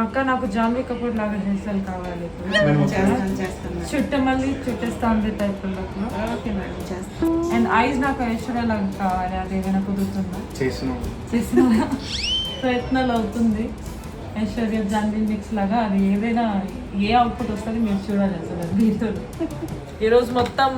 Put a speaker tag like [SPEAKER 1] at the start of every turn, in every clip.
[SPEAKER 1] అక్క నాకు జాన్వీ కపూర్ లాగా హెయిర్ స్టైల్ కావాలి. మళ్ళీ చుట్టేస్తా ఉంది టైప్ అండ్ ఐస్ నాకు ఐశ్వర్య లాగా కావాలి. అది ఏమైనా కుదురుతుందా? చేసిన ప్రయత్నాలు అవుతుంది. ఐశ్వర్య జాన్వీ మిక్స్ లాగా అది ఏదైనా ఏ అవుట్పుట్ వస్తుంది మీరు చూడాలి. అసలు దీంతో ఈరోజు మొత్తం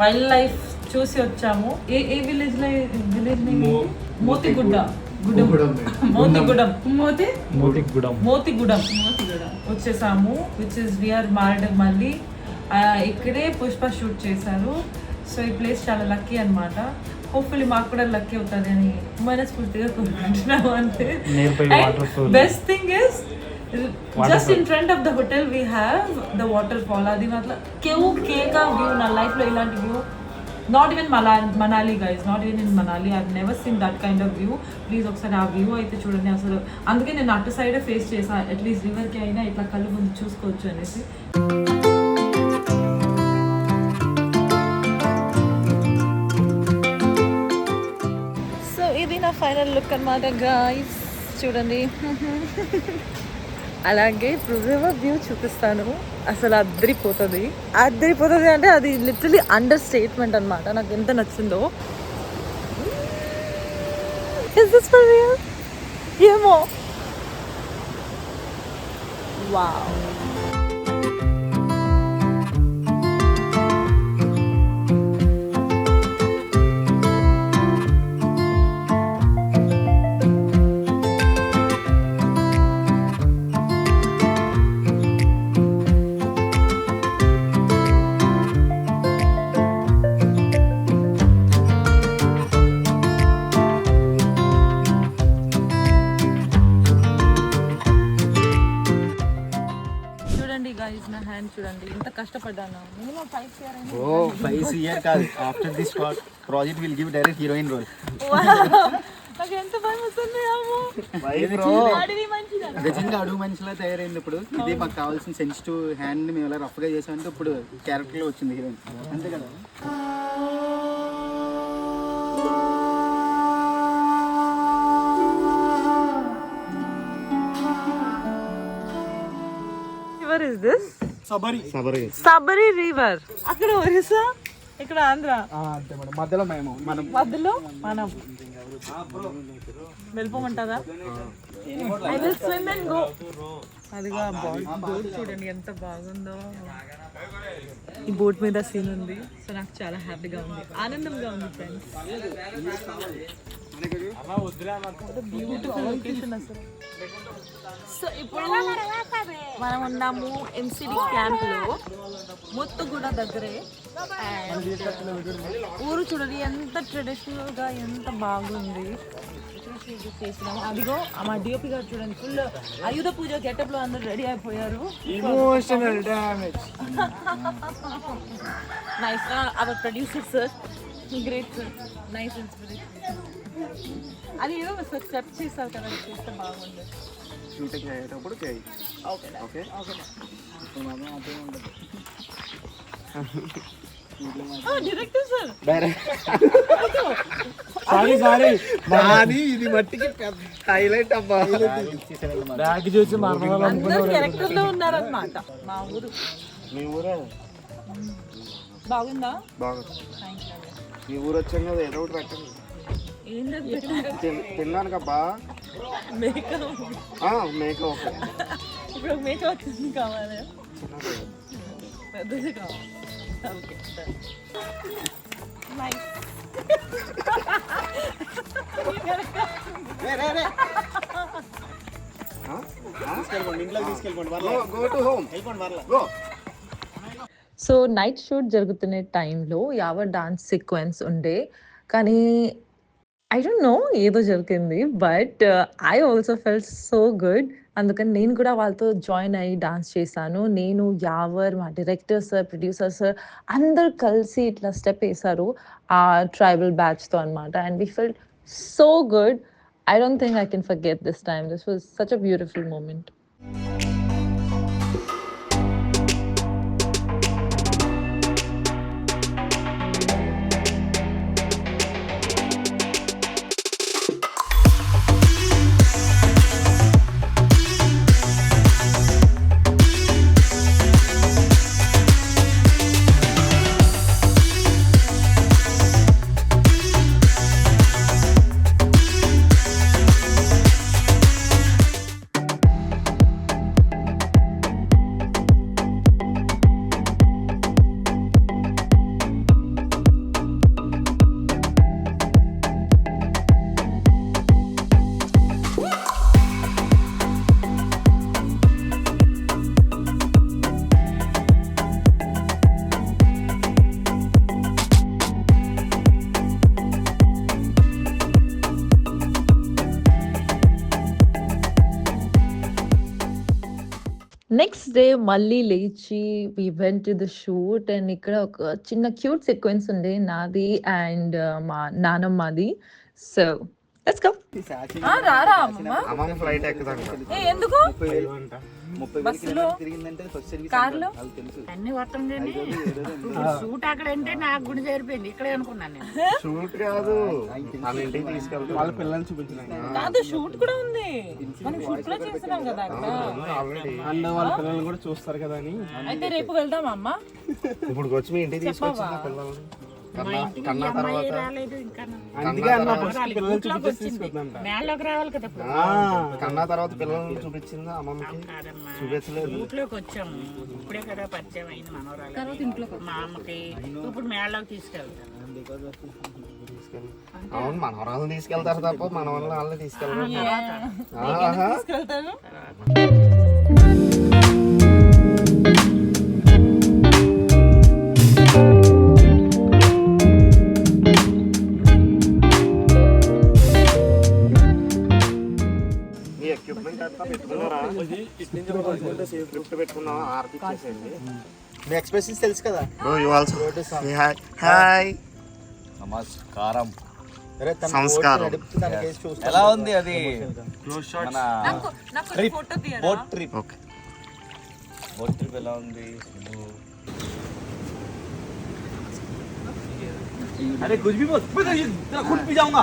[SPEAKER 1] వైల్డ్ లైఫ్ చూసి వచ్చాము. ఏ విలేజ్ లో మోతిగూడెం వచ్చేసాము. Which is we are married. మళ్ళీ ఇక్కడే పుష్ప షూట్ చేశారు. సో ఈ ప్లేస్ చాలా లక్కీ అనమాట. హోప్ఫుల్లీ మాకు కూడా లక్కీ అవుతుంది అని మనస్ఫూర్తిగా కోరుకుంటున్నాము. అంటే best thing is just in front of the hotel we have the waterfall. అది మాత్రం కేకా వ్యూ. నా లైఫ్లో ఇలాంటి view not even Manali guys, not even in Manali. I never seen that kind of view. Please ఒకసారి ఆ వ్యూ అయితే చూడండి. అసలు అందుకే నేను అటు సైడే ఫేస్ చేసాను. అట్లీస్ట్ రివర్కి అయినా ఇట్లా కళ్ళు ముందు చూసుకోవచ్చు అనేసి. సో ఇది నా ఫైనల్ లుక్ అన్నమాట గైస్. చూడండి. అలాగే రివర్ వ్యూ చూపిస్తాను. అసలు అద్దరిపోతుంది అంటే అది లిటరలీ అండర్ స్టేట్మెంట్ అనమాట. నాకు ఎంత నచ్చిందో. Is this for real? ఏమో. వావ్. నా హ్యాండ్ చూడండి, ఎంత కష్టపడ్డాను. మినిమం 5 years అయినా.
[SPEAKER 2] ఓ 5 years కాదు. After this project will give direct heroine role.
[SPEAKER 1] నాకు ఎంత భయం వస్తుంది.
[SPEAKER 2] నిజంగా అడుగు మనిషిలా తయారైంది. ఇప్పుడు ఇది మాకు కావాల్సిన సెన్సిటివ్ హ్యాండ్ మేము ఇలా రఫ్గా చేసామంటే ఇప్పుడు క్యారెక్టర్ లో వచ్చింది హీరోయిన్. అంతే కదా.
[SPEAKER 1] Is this Sabari river? అక్కడ ఒరిస్సా, ఇక్కడ ఆంధ్ర.
[SPEAKER 2] అంతే మేడం. మధ్యలో మనం
[SPEAKER 1] వెళ్ళిపోమంటారా? I will swim and go. అదిగా బోట్ చూడండి ఎంత బాగుందో. ఈ బోట్ మీద సీన్ ఉంది. సో నాకు చాలా హ్యాపీగా ఉంది, ఆనందంగా ఉంది ఫ్రెండ్స్. బ్యూటిఫుల్ లొకేషన్ అసలు. సో ఇప్పుడు మనం ఉన్నాము ఎన్సిడి క్యాంప్ లో, ముత్తుగూడ దగ్గరే. ఊరు చూడండి ఎంత ట్రెడిషనల్ గా ఎంత బాగుంది. చేసినాము. అదిగో మా డిఓపి గారు చూడండి, ఫుల్ ఆయుధ పూజ గెటప్ లో అందరు రెడీ అయిపోయారు.
[SPEAKER 2] Emotional damage.
[SPEAKER 1] Nice. Hour producer sir, great sir, nice inspiration. అది ఏదో సెట్ చేస్తారు కదా, చేస్తే బాగుంది.
[SPEAKER 2] షూటింగ్ అయ్యేటప్పుడు చేయి.
[SPEAKER 1] Okay okay okay. Director sir,
[SPEAKER 2] sorry నాది ఇది మట్టికి హైలైట్ అబ్బా. బ్యాగ్ చూసి
[SPEAKER 1] అందరూ క్యారెక్టర్ లో ఉన్నారన్నమాట. మా ఊరు.
[SPEAKER 2] మీ ఊరే
[SPEAKER 1] బాగుందా?
[SPEAKER 2] బాగుంది. మీ ఊరు వచ్చాం కదా, ఏదో ఒకటి పెట్టండి. తిన్నాను అబ్బా.
[SPEAKER 1] మేక
[SPEAKER 2] ఓకే.
[SPEAKER 1] ఇప్పుడు మేక వచ్చింది కావాలి, పెద్దది కావాలి. Okay nice. So night shoot జరుగుతున్న టైంలో యావర్ డాన్స్ సీక్వెన్స్ ఉండే, కానీ ఐ డోంట్ నో ఏదో జరిగింది. But I also felt so good. అందుకని నేను కూడా వాళ్ళతో జాయిన్ అయ్యి డాన్స్ చేశాను. నేను, యావర్, మా డైరెక్టర్ సార్, ప్రొడ్యూసర్ సార్ అందరు కలిసి ఇట్లా స్టెప్ వేశారు ఆ ట్రైబల్ బ్యాచ్తో అనమాట. And we felt so good. I don't think I can forget this time. This was such a beautiful moment.
[SPEAKER 3] Next day మళ్ళీ లేచి we went to the shoot and ఇక్కడ ఒక చిన్న క్యూట్ సీక్వెన్స్ ఉండే నాది అండ్ మా నానమ్మది. So let's go.
[SPEAKER 1] రారా అమ్మమ్మ
[SPEAKER 4] అమ్మమ్మ ఫ్లైట్ ఎక్కుదాం
[SPEAKER 1] ఎందుకు
[SPEAKER 2] 30,000
[SPEAKER 1] బస్సులో?
[SPEAKER 2] తిరిగిందంటే ఫస్ట్ సర్వీస్
[SPEAKER 1] కార్లో?
[SPEAKER 2] అది తెలుసు.
[SPEAKER 5] అన్ని వస్తుందని షూట్ అక్కడ అంటే నాకు గుడి చేరిపోయింది ఇక్కడే అనుకున్నాను నేను.
[SPEAKER 4] షూట్ కాదు వాళ్ళ ఇంటికి తీసుకెళ్తాం వాళ్ళ పిల్లల్ని చూపించడానికి
[SPEAKER 1] కాదు షూట్ కూడా ఉంది, మనం షూట్ కూడా చేస్తున్నాం కదా అక్కడ.
[SPEAKER 4] ఆల్రెడీ అండ్ వాళ్ళ పిల్లల్ని కూడా చూస్తారు కదా అని.
[SPEAKER 1] అయితే రేపు వెళ్దాం అమ్మ.
[SPEAKER 4] ఇప్పుడు వచ్చి మీ ఇంటికి తీసుకొచ్చిన పిల్లల్ని కన్నా తర్వాత
[SPEAKER 5] రాలేదు ఇంకా మేళ్ళలోకి రావాలి కదా ఇప్పుడు.
[SPEAKER 4] కన్నా తర్వాత పిల్లల్ని చూపించింది అమ్మమ్మకి చూపించలేదు.
[SPEAKER 5] ఇంట్లోకి వచ్చాము ఇప్పుడే కదా పరిచయం అయింది మనోరాలు మా అమ్మకి. ఇప్పుడు మేళ్ళలోకి తీసుకెళ్తాను.
[SPEAKER 4] అవును మనవరాలను తీసుకెళ్తారు తప్ప మన వాళ్ళని తీసుకెళ్తారు.
[SPEAKER 1] తీసుకెళ్తాను.
[SPEAKER 4] మీ ఎక్విప్మెంట్ అంతా పెట్టుకున్నారా? పెట్టుకున్నావా? ఆర్పి చేసేయండి.
[SPEAKER 2] మీ ఎక్స్ప్రెషన్స్ తెలుసు కదా.
[SPEAKER 4] హాయ్
[SPEAKER 6] నమస్కారం.
[SPEAKER 4] సంస్కారం.
[SPEAKER 6] ఎలా ఉంది అది మన
[SPEAKER 1] ఫోటో తీయరా?
[SPEAKER 6] Boat trip?
[SPEAKER 4] Okay
[SPEAKER 6] boat trip ఎలా ఉంది? अरे कुछ भी बोल, मैं खुद पी जाऊंगा,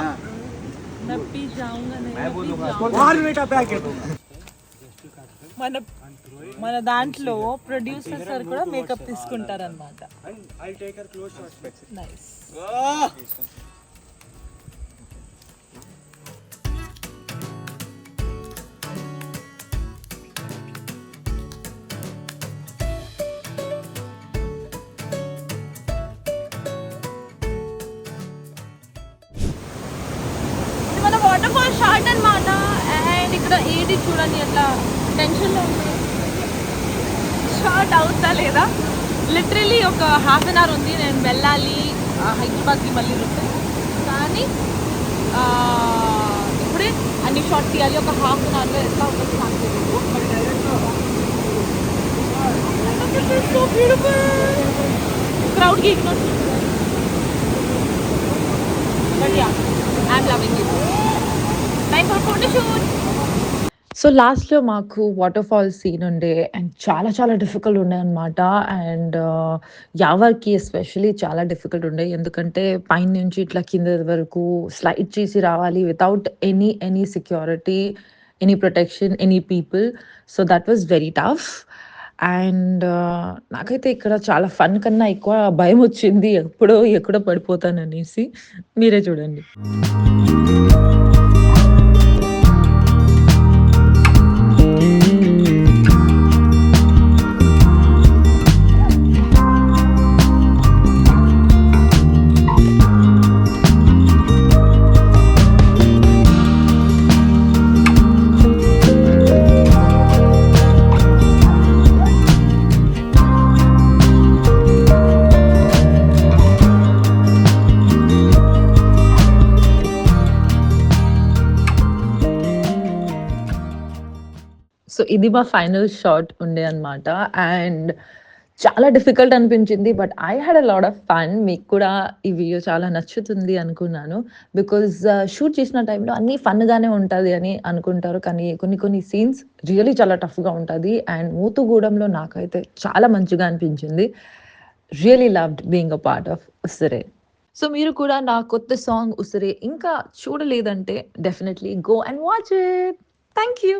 [SPEAKER 1] मैं पी जाऊंगा नहीं,
[SPEAKER 6] मैं बोलूंगा
[SPEAKER 4] बाहर बेटा पैक है
[SPEAKER 1] మన మన దాంట్లో ప్రొడ్యూసర్ సార్ కూడా మేకప్ తీసుకుంటారు అన్నమాట. నైస్. మన వాటర్ ఫాల్ షార్ట్ అన్నమాట. అండ్ ఇక్కడ ఏది చూడండి ఎట్లా టెన్షన్లో ఉంది, షార్ట్ అవుతా లేదా. లిటరలీ ఒక హాఫ్ అన్ అవర్ ఉంది, నేను వెళ్ళాలి హైదరాబాద్కి మళ్ళీ రిటర్న్. కానీ ఇప్పుడే అన్ని షార్ట్ తీయాలి. ఒక హాఫ్ అన్ అవర్లో ఎట్లా ఉంటుంది నాకు తెలియదు. క్రౌడ్కి ignore but ya I'm loving it. Time for photoshoot.
[SPEAKER 3] So లాస్ట్లో మాకు వాటర్ ఫాల్ సీన్ ఉండే అండ్ చాలా చాలా డిఫికల్ట్ ఉండే అనమాట. అండ్ యావర్కి ఎస్పెషలీ చాలా డిఫికల్ట్ ఉండే, ఎందుకంటే పైన నుంచి ఇట్లా కింద వరకు స్లైడ్ చేసి రావాలి without any security, any protection, any people. So that was very tough. And నాకైతే ఇక్కడ చాలా ఫన్ కన్నా ఎక్కువ భయం వచ్చింది, ఎక్కడో పడిపోతాననేసి. మీరే చూడండి. సో ఇది మా ఫైనల్ షాట్ ఉండే అనమాట. అండ్ చాలా డిఫికల్ట్ అనిపించింది, but I had a lot of fun. మీకు కూడా ఈ వీడియో చాలా నచ్చుతుంది అనుకున్నాను, బికాజ్ షూట్ చేసిన టైంలో అన్నీ ఫన్గానే ఉంటుంది అని అనుకుంటారు, కానీ కొన్ని సీన్స్ రియలీ చాలా టఫ్గా ఉంటుంది. అండ్ మూతుగూడెంలో నాకైతే చాలా మంచిగా అనిపించింది. Really loved being a part of Usire. So మీరు కూడా నా కొత్త సాంగ్ ఉసిరే ఇంకా చూడలేదంటే definitely go and watch it. Thank you.